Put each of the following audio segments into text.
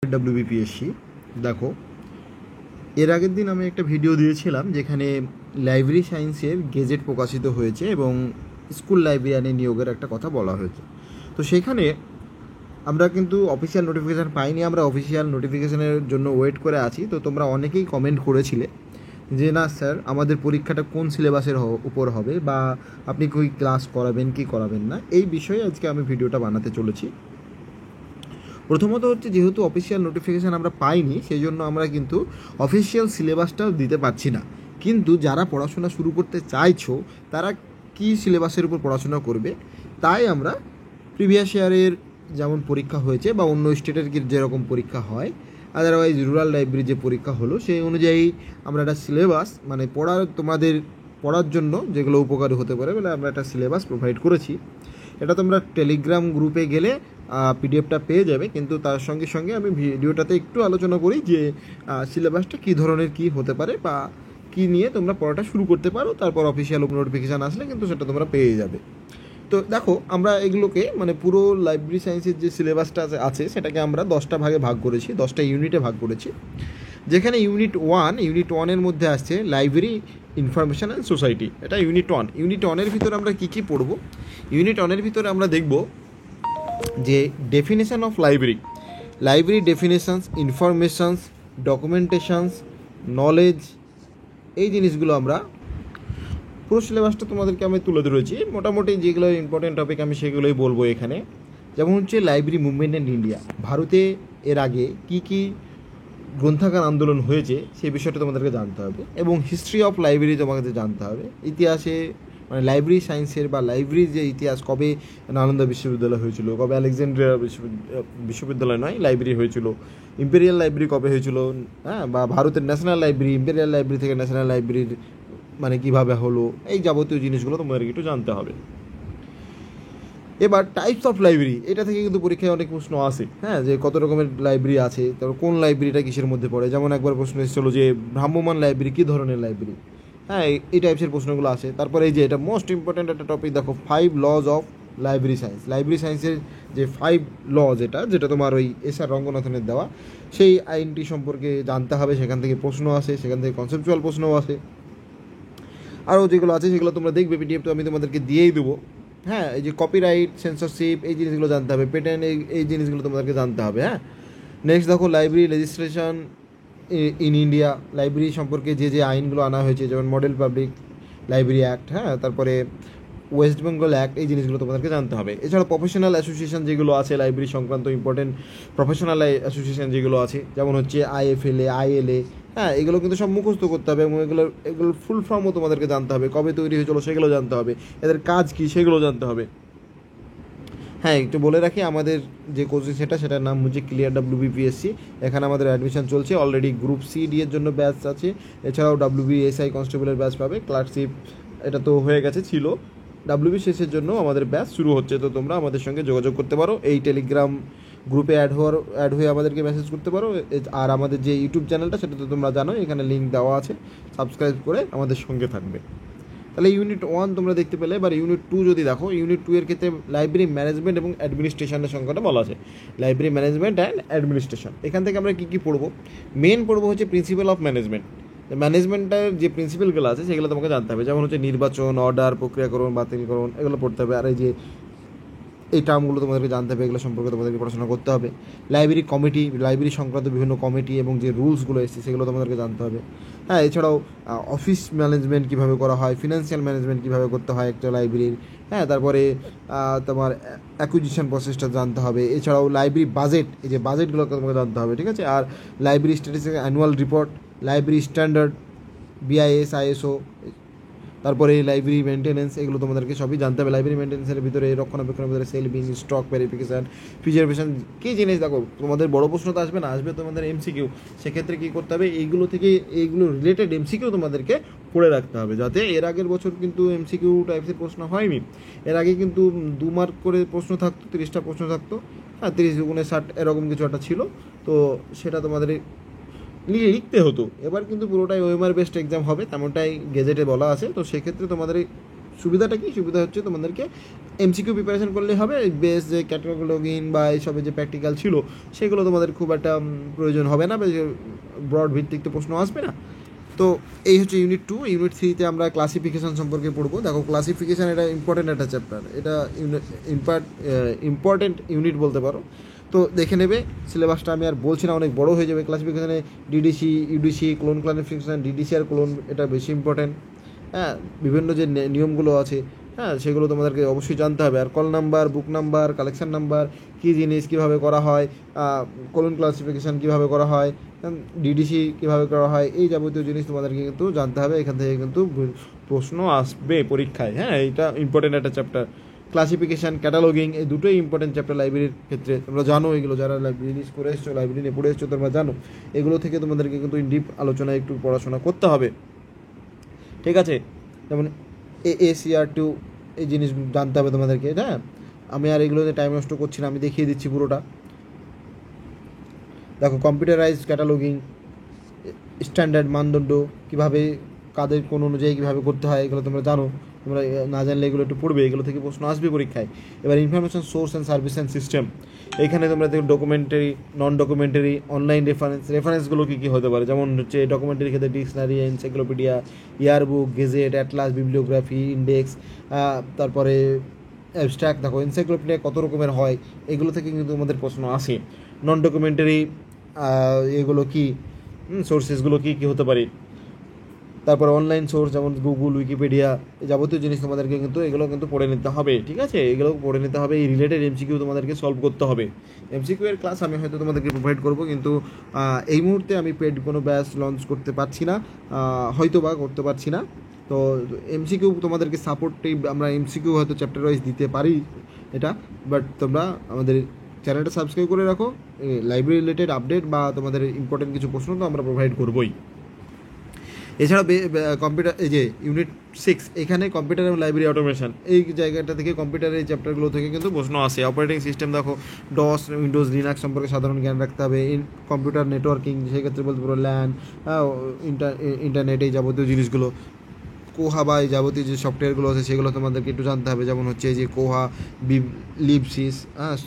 WBPSC দেখো, এর আগের দিন আমি একটা ভিডিও দিয়েছিলাম যেখানে লাইব্রেরি সায়েন্সের গেজেট প্রকাশিত হয়েছে এবং স্কুল লাইব্রেরিয়ানে নিয়োগের একটা কথা বলা হয়েছে। তো সেখানে আমরা কিন্তু অফিসিয়াল নোটিফিকেশান পাইনি, আমরা অফিসিয়াল নোটিফিকেশানের জন্য ওয়েট করে আছি। তো তোমরা অনেকেই কমেন্ট করেছিলে যে না স্যার, আমাদের পরীক্ষাটা কোন সিলেবাসের উপর হবে বা আপনি কি ক্লাস করাবেন কি করাবেন না, এই বিষয়ে আজকে আমি ভিডিওটা বানাতে চলেছি। প্রথমত হচ্ছে, যেহেতু অফিসিয়াল নোটিফিকেশান আমরা পাইনি, সেই জন্য আমরা কিন্তু অফিসিয়াল সিলেবাসটাও দিতে পারছি না। কিন্তু যারা পড়াশোনা শুরু করতে চাইছো তারা কি সিলেবাসের উপর পড়াশোনা করবে, তাই আমরা প্রিভিয়াস ইয়ারের যেমন পরীক্ষা হয়েছে বা অন্য স্টেটের যেরকম পরীক্ষা হয়, আদারওয়াইজ রুরাল লাইব্রেরি যে পরীক্ষা হলো সেই অনুযায়ী আমরা একটা সিলেবাস, মানে তোমাদের পড়ার জন্য যেগুলো উপকারী হতে পারে বলে আমরা একটা সিলেবাস প্রোভাইড করেছি। এটা তোমরা টেলিগ্রাম গ্রুপে গেলে পিডিএফটা পেয়ে যাবে। কিন্তু তার সঙ্গে সঙ্গে আমি ভিডিওটাতে একটু আলোচনা করি যে সিলেবাসটা কী ধরনের কী হতে পারে বা কী নিয়ে তোমরা পড়াটা শুরু করতে পারো। তারপর অফিসিয়াল নোটিফিকেশান আসলে কিন্তু সেটা তোমরা পেয়ে যাবে। তো দেখো, আমরা এগুলোকে মানে পুরো লাইব্রেরি সায়েন্সের যে সিলেবাসটা আছে সেটাকে আমরা 10টা ভাগে ভাগ করেছি, 10টা ইউনিটে ভাগ করেছি। যেখানে ইউনিট ওয়ানের মধ্যে আসছে লাইব্রেরি ইনফরমেশন অ্যান্ড সোসাইটি, এটা ইউনিট ওয়ানের ভিতরে আমরা কী কী পড়বো। ইউনিট ওয়ানের ভিতরে আমরা দেখব যে definition of library definitions, informations, ডকুমেন্টেশনস, knowledge, এই জিনিসগুলো আমরা পুরো সিলেবাসটা তোমাদেরকে আমি তুলে ধরেছি। মোটামুটি যেগুলো ইম্পর্টেন্ট টপিক আমি সেগুলোই বলবো এখানে। যেমন হচ্ছে লাইব্রেরি মুভমেন্ট ইন ইন্ডিয়া, ভারতে এর আগে কী কী গ্রন্থাগার আন্দোলন হয়েছে সেই বিষয়টা তোমাদেরকে জানতে হবে, এবং হিস্ট্রি অফ লাইব্রেরি তোমাদের জানতে হবে। ইতিহাসে মানে লাইব্রেরি সায়েন্সের বা লাইব্রেরির যে ইতিহাস, কবে নালন্দা বিশ্ববিদ্যালয় হয়েছিল, কবে আলেকজান্দ্রিয়া বিশ্ববিদ্যালয় নয় লাইব্রেরি হয়েছিল, ইম্পেরিয়াল লাইব্রেরি কবে হয়েছিল, হ্যাঁ, বা ভারতের ন্যাশনাল লাইব্রেরি, ইম্পেরিয়াল লাইব্রেরি থেকে ন্যাশনাল লাইব্রেরির মানে কীভাবে হলো, এই যাবতীয় জিনিসগুলো তোমাদেরকে একটু জানতে হবে। এবার টাইপস অফ লাইব্রেরি, এটা থেকে কিন্তু পরীক্ষায় অনেক প্রশ্ন আসে, হ্যাঁ, যে কত রকমের লাইব্রেরি আছে, তারপর কোন লাইব্রেরিটা কিসের মধ্যে পড়ে। যেমন একবার প্রশ্ন এসেছিলো যে ভ্রাম্যমাণ লাইব্রেরি কী ধরনের লাইব্রেরি, হ্যাঁ, এই টাইপসের প্রশ্নগুলো আসে। তারপরে এই যে এটা মোস্ট ইম্পর্ট্যান্ট একটা টপিক, দেখো 5 লজ অফ লাইব্রেরি সায়েন্সের যে 5 লজ, যেটা তোমার ওই এসআর রঙ্গনাথনের দেওয়া, সেই আইনটি সম্পর্কে জানতে হবে। সেখান থেকে প্রশ্ন আসে, সেখান থেকে কনসেপচুয়াল প্রশ্নও আসে। আরও যেগুলো আছে সেগুলো তোমরা দেখবে, পিডিএফ তো আমি তোমাদেরকে দিয়েই দেবো। হ্যাঁ, এই যে কপিরাইট, সেন্সরশিপ, এই জিনিসগুলো জানতে হবে, পেটেন্ট, এই জিনিসগুলো তোমাদেরকে জানতে হবে। হ্যাঁ, নেক্সট দেখো library legislation in India, library সম্পর্কে যে আইনগুলো আনা হয়েছে, যেমন মডেল পাবলিক লাইব্রেরি অ্যাক্ট, হ্যাঁ, তারপরে ওয়েস্ট বেঙ্গল অ্যাক্ট, এই জিনিসগুলো তোমাদেরকে জানতে হবে। এছাড়া প্রফেশনাল অ্যাসোসিয়েশন যেগুলো আছে লাইব্রেরি সংক্রান্ত ইম্পর্টেন্ট প্রফেশনাল অ্যাসোসিয়েশন যেগুলো আছে, যেমন হচ্ছে IFLA, ILA, হ্যাঁ, এগুলো কিন্তু সব মুখস্থ করতে হবে এবং এগুলোর ফুল ফর্মও তোমাদেরকে জানতে হবে, কবে তৈরি হয়েছিল সেগুলো জানতে হবে, এদের কাজ কী সেগুলো জানতে হবে। হ্যাঁ, একটু বলে রাখি, আমাদের যে কোচিং সেটার নাম হচ্ছে ক্লিয়ার WBPSC। এখানে আমাদের অ্যাডমিশন চলছে, অলরেডি গ্রুপ CD এর জন্য ব্যাচ আছে, এছাড়াও WBSI কনস্টেবলের ব্যাচ পাবে, ক্লার্কশিপ এটা তো হয়ে গেছে, ছিল WBCS এর জন্য আমাদের ব্যাচ শুরু হচ্ছে। তো তোমরা আমাদের সঙ্গে যোগাযোগ করতে পারো, এই টেলিগ্রাম গ্রুপে অ্যাড হয়ে আমাদেরকে মেসেজ করতে পারো। আর আমাদের যে ইউটিউব চ্যানেলটা সেটা তো তোমরা জানো, এখানে লিঙ্ক দেওয়া আছে, সাবস্ক্রাইব করে আমাদের সঙ্গে থাকবে। তাহলে ইউনিট 1 তোমরা দেখতে পেলে। এবার ইউনিট 2 যদি দেখো, ইউনিট 2 এর ক্ষেত্রে লাইব্রেরি ম্যানেজমেন্ট এবং অ্যাডমিনিস্ট্রেশনের সংখ্যাটা বলা আছে, লাইব্রেরি ম্যানেজমেন্ট অ্যান্ড অ্যাডমিনিস্ট্রেশন। এখান থেকে আমরা কী কী পড়বো, মেন পড়বো হচ্ছে প্রিন্সিপাল অফ ম্যানেজমেন্টের যে প্রিন্সিপালগুলো আছে সেগুলো তোমাকে জানতে হবে। যেমন হচ্ছে নির্বাচন, অর্ডার, প্রক্রিয়াকরণ, বাতিলকরণ, এগুলো পড়তে হবে। আর এই টার্মগুলো তোমাদেরকে জানতে হবে, এগুলো সম্পর্কে তোমাদেরকে পড়াশোনা করতে হবে। লাইব্রেরি কমিটি, লাইব্রেরি সংক্রান্ত বিভিন্ন কমিটি এবং যে রুলসগুলো এসেছে সেগুলো তোমাদেরকে জানতে হবে। হ্যাঁ, এছাড়াও অফিস ম্যানেজমেন্ট কীভাবে করা হয়, ফিনান্সিয়াল ম্যানেজমেন্ট কীভাবে করতে হয় একটা লাইব্রেরির, হ্যাঁ, তারপরে তোমার অ্যাকুইজিশন প্রসেসটা জানতে হবে। এছাড়াও লাইব্রেরি বাজেট, এই যে বাজেটগুলোকে তোমাকে জানতে হবে, ঠিক আছে। আর library statistics annual report, library standard, BIS, ISO, তারপরে লাইব্রেরি মেনটেন্যান্স, এগুলো তোমাদেরকে সবই জানতে হবে। লাইব্রেরি মেনটেন্যান্সের ভিতরে রক্ষণাবেক্ষণের ভিতরে সেলভিং, স্টক ভেরিফিকেশান, প্রিজার্ভেশন, কী জিনিস দেখো, তোমাদের বড় প্রশ্ন তো আসবে না, আসবে তোমাদের MCQ। সেক্ষেত্রে কী করতে হবে, এইগুলো রিলেটেড MCQ তোমাদেরকে পড়ে রাখতে হবে, যাতে এর আগের বছর কিন্তু MCQ টাইপসের প্রশ্ন হয়নি। এর আগে কিন্তু 2 মার্ক করে প্রশ্ন থাকতো, 30টা প্রশ্ন থাকতো, হ্যাঁ, 30 × 60 এরকম কিছু একটা ছিল। তো সেটা তোমাদের লিখতে হতো। এবার কিন্তু পুরোটাই OMR বেসড এক্সাম হবে, তেমনটাই গেজেটে বলা আছে। তো সেক্ষেত্রে তোমাদের সুবিধাটা কি, সুবিধা হচ্ছে তোমাদেরকে এমসিকিউ প্রিপারেশন করলেই হবে। বেস যে ক্যাটালগিং বা এইসবে যে প্র্যাকটিক্যাল ছিল সেগুলো তোমাদের খুব একটা প্রয়োজন হবে না, বা ব্রড ভিত্তিক তো প্রশ্ন আসবে না। তো এই হচ্ছে ইউনিট 2। ইউনিট 3-তে আমরা ক্লাসিফিকেশান সম্পর্কে পড়বো। দেখো ক্লাসিফিকেশান এটা ইম্পর্টেন্ট একটা চ্যাপ্টার, এটা ইম্পর্টেন্ট ইউনিট বলতে পারো। তো দেখে নেবে সিলেবাসটা, আমি আর বলছি না, অনেক বড় হয়ে যাবে। ক্লাসিফিকেশানে DDC, UDC, colon classification, DDC আর ক্লোন এটা বেশি ইম্পর্টেন্ট। হ্যাঁ, বিভিন্ন যে নিয়মগুলো আছে, হ্যাঁ, সেগুলো তোমাদেরকে অবশ্যই জানতে হবে। আর call number, book number, collection number, কী জিনিস কীভাবে করা হয়, কোলন ক্লাসিফিকেশান কীভাবে করা হয়, ডিডিসি কীভাবে করা হয়, এই যাবতীয় জিনিস তোমাদেরকে কিন্তু জানতে হবে। এখান থেকে কিন্তু প্রশ্ন আসবে পরীক্ষায়। হ্যাঁ, এইটা ইম্পর্টেন্ট একটা চ্যাপ্টার। ক্লাসিফিকেশান, ক্যাটালগিং, এই দুটোই ইম্পর্টেন্ট চ্যাপ্টার লাইব্রেরির ক্ষেত্রে। তোমরা জানো এগুলো, যারা লাইব্রেরি করে এসছো, লাইব্রেরি নিয়ে পড়ে এসছো, তোমরা জানো এগুলো থেকে তোমাদেরকে কিন্তু ইন ডিপ আলোচনায় একটু পড়াশোনা করতে হবে। ঠিক আছে, যেমন AACR2 এই জিনিস জানতে হবে তোমাদেরকে। হ্যাঁ, আমি আর এগুলোতে টাইম নষ্ট করছি না, আমি দেখিয়ে দিচ্ছি পুরোটা। দেখো কম্পিউটারাইজ ক্যাটালগিং, স্ট্যান্ডার্ড মানদণ্ড কীভাবে, কাদের কোন অনুযায়ী কীভাবে করতে হয়, এগুলো তোমরা জানো। তোমরা না জানলে এগুলো একটু পড়বে, এগুলো থেকে প্রশ্ন আসবে পরীক্ষায়। এবার information source and service and system, এখানে তোমরা দেখো ডকুমেন্টারি, নন ডকুমেন্টারি, অনলাইন রেফারেন্সগুলো কী কী হতে পারে। যেমন হচ্ছে ডকুমেন্টারি ক্ষেত্রে dictionary, encyclopedia, yearbook, gazette, atlas, bibliography, index, তারপরে অ্যাবস্ট্রাক্ট। দেখো এনসাইক্লোপিডিয়া কত রকমের হয়, এগুলো থেকে কিন্তু তোমাদের প্রশ্ন আসে। নন ডকুমেন্টারি এগুলো কি, সোর্সেসগুলো কী কী হতে পারে। তারপর অনলাইন সোর্স যেমন গুগল, উইকিপিডিয়া, এই যাবতীয় জিনিস তোমাদেরকে কিন্তু এগুলো কিন্তু পড়ে নিতে হবে। ঠিক আছে, এগুলো পড়ে নিতে হবে। এই রিলেটেড এমসিকিউ তোমাদেরকে সলভ করতে হবে। এমসিকিউ এর ক্লাস আমি হয়তো তোমাদেরকে প্রোভাইড করবো, কিন্তু এই মুহূর্তে আমি পেড কোনো ব্যাচ লঞ্চ করতে পারছি না, হয়তো বা করতে পারছি না। তো এমসিকিউ তোমাদেরকে সাপোর্টিভ, আমরা এমসিকিউ হয়তো চ্যাপ্টার ওয়াইজ দিতে পারি এটা, বাট তোমরা আমাদের চ্যানেলটা সাবস্ক্রাইব করে রাখো। লাইব্রেরি রিলেটেড আপডেট বা তোমাদের ইম্পর্টেন্ট কিছু প্রশ্ন তো আমরা প্রোভাইড করবোই। এছাড়াও কম্পিউটার, এই যে ইউনিট 6, এখানে কম্পিউটার এবং লাইব্রেরি অটোমেশন, এই জায়গাটা থেকে কম্পিউটারের এই চ্যাপ্টারগুলো থেকে কিন্তু প্রশ্ন আসে। অপারেটিং সিস্টেম, দেখো ডস, উইন্ডোজ, লিনাক্স সম্পর্কে সাধারণ জ্ঞান রাখতে হবে। কম্পিউটার নেটওয়ার্কিং, সেক্ষেত্রে বলতে পারো ল্যান, ইন্টারনেট, এই যাবতীয় জিনিসগুলো। কোহা বা এই যাবতীয় যে সফটওয়্যারগুলো আছে সেগুলো তোমাদেরকে একটু জানতে হবে। যেমন হচ্ছে এই যে কোহা, লিবসিস,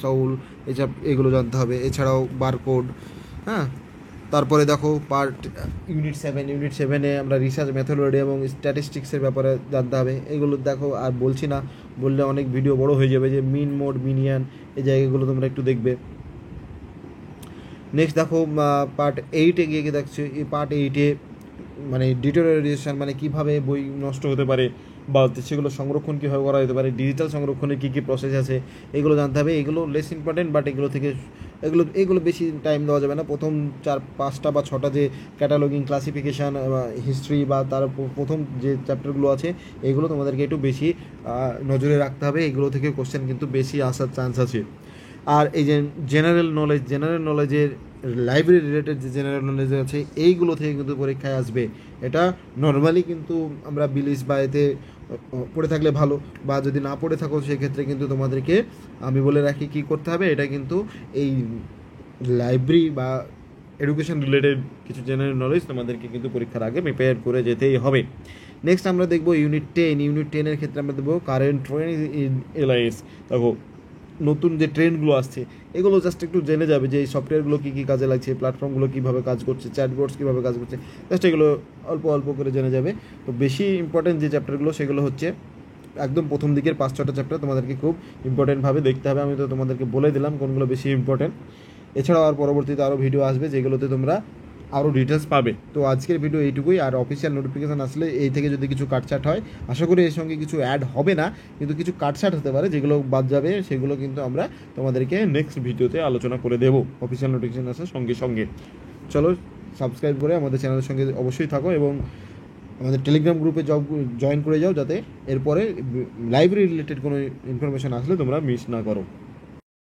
সৌল, এসব এগুলো জানতে হবে। এছাড়াও বারকোড। হ্যাঁ, তারপরে দেখো ইউনিট 7-এ আমরা রিসার্চ মেথোডোলজি এবং স্ট্যাটিস্টিক্সের ব্যাপারে জানতে হবে। এগুলো দেখো, আর বলছি না, বললে অনেক ভিডিও বড় হয়ে যাবে। যে মিন, মোড, মিনিয়ান, এই জায়গাগুলো তোমরা একটু দেখবে। নেক্সট দেখো পার্ট 8-এ গিয়ে দেখছি, এই পার্ট 8-এ মানে ডিটোরিয়েশন, মানে কীভাবে বই নষ্ট হতে পারে বা সেগুলো সংরক্ষণ কীভাবে করা যেতে পারে, ডিজিটাল সংরক্ষণের কী কী প্রসেস আছে, এগুলো জানতে হবে। এগুলো লেস ইম্পর্টেন্ট, বাট এগুলো বেশি টাইম দেওয়া যাবে না। প্রথম 4-5টা বা 6টা যে ক্যাটালগিং, ক্লাসিফিকেশান, হিস্ট্রি বা তার প্রথম যে চ্যাপ্টারগুলো আছে, এগুলো তোমাদেরকে একটু বেশি নজরে রাখতে হবে। এগুলো থেকে কোশ্চেন কিন্তু বেশি আসার চান্স আছে। আর এই যে জেনারেল নলেজের লাইব্রেরি রিলেটেড যে জেনারেল নলেজ আছে, এইগুলো থেকে কিন্তু পরীক্ষায় আসবে। এটা নর্মালি কিন্তু আমরা বিলিস বা এতে পড়ে থাকলে ভালো, বা যদি না পড়ে থাকো সেক্ষেত্রে কিন্তু তোমাদেরকে আমি বলে রাখি কী করতে হবে। এটা কিন্তু এই লাইব্রেরি বা এডুকেশন রিলেটেড কিছু জেনারেল নলেজ তোমাদেরকে কিন্তু পরীক্ষার আগে প্রিপেয়ার করে যেতেই হবে। নেক্সট আমরা দেখবো ইউনিট 10-এর ক্ষেত্রে আমরা দেখবো কারেন্ট ট্রেন্ড ইন এলআইএস। দেখো নতুন যে ট্রেন্ডগুলো আসছে, এগুলো জাস্ট একটু জেনে যাবে যে এই সফটওয়্যারগুলো কী কী কাজে লাগছে, প্ল্যাটফর্মগুলো কীভাবে কাজ করছে, চ্যাটবোর্ডস কীভাবে কাজ করছে, জাস্ট এগুলো অল্প অল্প করে জেনে যাবে। তো বেশি ইম্পর্টেন্ট যে চ্যাপ্টারগুলো সেগুলো হচ্ছে একদম প্রথম দিকের 5-6টা চ্যাপ্টার তোমাদেরকে খুব ইম্পর্টেন্টভাবে দেখতে হবে। আমি তো তোমাদেরকে বলে দিলাম কোনগুলো বেশি ইম্পর্টেন্ট। এছাড়াও আর পরবর্তীতে আরও ভিডিও আসবে যেগুলোতে তোমরা আরও ডিটেলস পাবে। তো আজকের ভিডিও এইটুকুই। আর অফিসিয়াল নোটিফিকেশান আসলে এই থেকে যদি কিছু কাটছাট হয়, আশা করি এর সঙ্গে কিছু অ্যাড হবে না, কিন্তু কিছু কাটছাট হতে পারে, যেগুলো বাদ যাবে সেগুলো কিন্তু আমরা তোমাদেরকে নেক্সট ভিডিওতে আলোচনা করে দেবো অফিসিয়াল নোটিফিকেশান আসার সঙ্গে সঙ্গে। চলো সাবস্ক্রাইব করে আমাদের চ্যানেলের সঙ্গে অবশ্যই থাকো এবং আমাদের টেলিগ্রাম গ্রুপে জয়েন করে যাও, যাতে এরপরে লাইব্রেরি রিলেটেড কোনো ইনফরমেশান আসলে তোমরা মিস না করো।